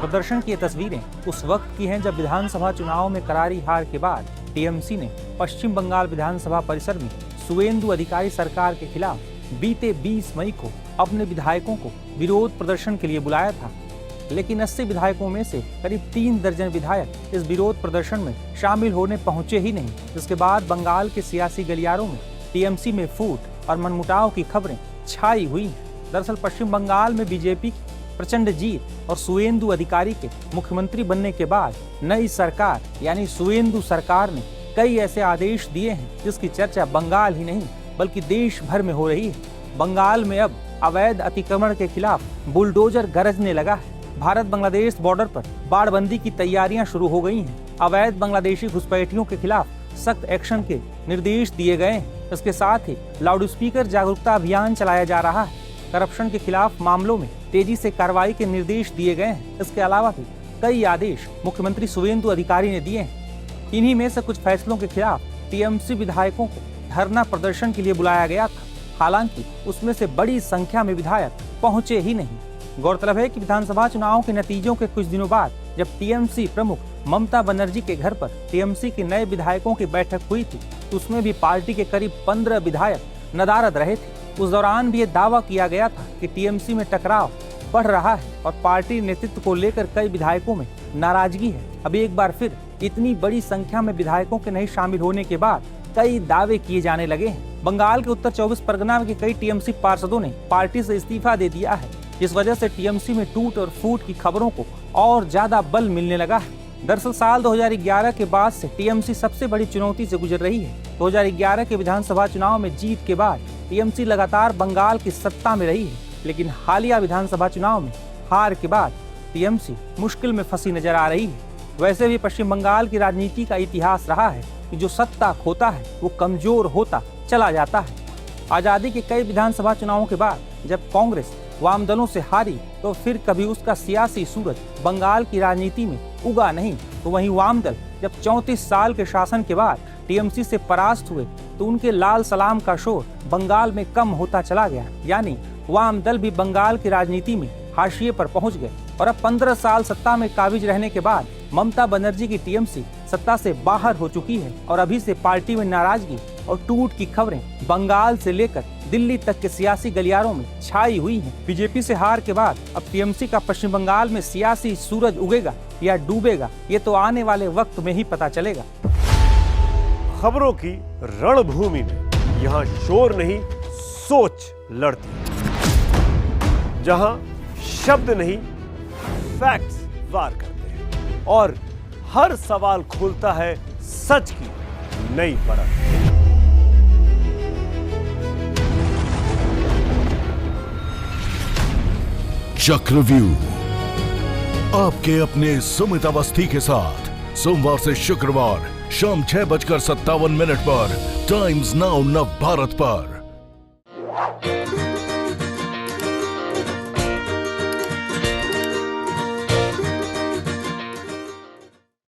प्रदर्शन की ये तस्वीरें उस वक्त की हैं जब विधानसभा चुनाव में करारी हार के बाद टीएमसी ने पश्चिम बंगाल विधानसभा परिसर में सुवेंदु अधिकारी सरकार के खिलाफ बीते 20 मई को अपने विधायकों को विरोध प्रदर्शन के लिए बुलाया था। लेकिन 80 विधायकों में से करीब 3 दर्जन विधायक इस विरोध प्रदर्शन में शामिल होने पहुंचे ही नहीं, जिसके बाद बंगाल के सियासी गलियारों में टीएमसी में फूट और मनमुटाव की खबरें छाई हुई हैं। दरअसल पश्चिम बंगाल में बीजेपी की प्रचंड जीत और सुवेंदु अधिकारी के मुख्यमंत्री बनने के बाद नई सरकार यानी सुवेंदु सरकार ने कई ऐसे आदेश दिए हैं जिसकी चर्चा बंगाल ही नहीं बल्कि देश भर में हो रही है। बंगाल में अब अवैध अतिक्रमण के खिलाफ बुलडोजर गरजने लगा है। भारत बांग्लादेश बॉर्डर पर बाड़बंदी की तैयारियां शुरू हो गई हैं। अवैध बांग्लादेशी घुसपैठियों के खिलाफ सख्त एक्शन के निर्देश दिए गए हैं। इसके साथ ही लाउडस्पीकर जागरूकता अभियान चलाया जा रहा है। करप्शन के खिलाफ मामलों में तेजी से कार्रवाई के निर्देश दिए गए हैं। इसके अलावा भी कई आदेश मुख्यमंत्री सुवेंदु अधिकारी ने दिए हैं। इन्हीं में से कुछ फैसलों के खिलाफ टीएमसी विधायकों को धरना प्रदर्शन के लिए बुलाया गया था। हालांकि उसमें से बड़ी संख्या में विधायक पहुंचे ही नहीं। गौरतलब है कि विधानसभा चुनाव के नतीजों के कुछ दिनों बाद जब टीएमसी प्रमुख ममता बनर्जी के घर पर टीएमसी के नए विधायकों की बैठक हुई थी तो उसमें भी पार्टी के करीब 15 विधायक नदारद रहे थे। उस दौरान भी ये दावा किया गया था कि टीएमसी में टकराव बढ़ रहा है और पार्टी नेतृत्व को लेकर कई विधायकों में नाराजगी है। अभी एक बार फिर इतनी बड़ी संख्या में विधायकों के नहीं शामिल होने के बाद कई दावे किए जाने लगे हैं। बंगाल के उत्तर 24 परगना के कई टीएमसी पार्षदों ने पार्टी से इस्तीफा दे दिया है, जिस वजह से टीएमसी में टूट और फूट की खबरों को और ज्यादा बल मिलने लगा है। दरअसल साल 2011 के बाद से टीएमसी सबसे बड़ी चुनौती से गुजर रही है। 2011 के विधानसभा चुनाव में जीत के बाद टीएमसी लगातार बंगाल की सत्ता में रही है, लेकिन हालिया विधानसभा चुनाव में हार के बाद टीएमसी मुश्किल में फंसी नजर आ रही है। वैसे भी पश्चिम बंगाल की राजनीति का इतिहास रहा है कि जो सत्ता खोता है वो कमजोर होता चला जाता है। आजादी के कई विधानसभा चुनावों के बाद जब कांग्रेस वाम दलों से हारी तो फिर कभी उसका सियासी सूरज बंगाल की राजनीति में उगा नहीं। तो वहीं वाम दल जब 34 साल के शासन के बाद टीएमसी से परास्त हुए तो उनके लाल सलाम का शोर बंगाल में कम होता चला गया, यानी वाम दल भी बंगाल की राजनीति में हाशिए पर पहुंच गए। और अब 15 साल सत्ता में काबिज रहने के बाद ममता बनर्जी की टीएमसी सत्ता से बाहर हो चुकी है और अभी से पार्टी में नाराजगी और टूट की खबरें बंगाल से लेकर दिल्ली तक के सियासी गलियारों में छाई हुई हैं। बीजेपी से हार के बाद अब टीएमसी का पश्चिम बंगाल में सियासी सूरज उगेगा या डूबेगा, ये तो आने वाले वक्त में ही पता चलेगा। खबरों की रणभूमि में यहाँ शोर नहीं सोच लड़ती, जहां शब्द नहीं फैक्ट्स वार करते हैं और हर सवाल खोलता है सच की नई परत। चक्रव्यूह आपके अपने सुमित अवस्थी के साथ सोमवार से शुक्रवार शाम 6:57 पर टाइम्स नाउ नव भारत पर।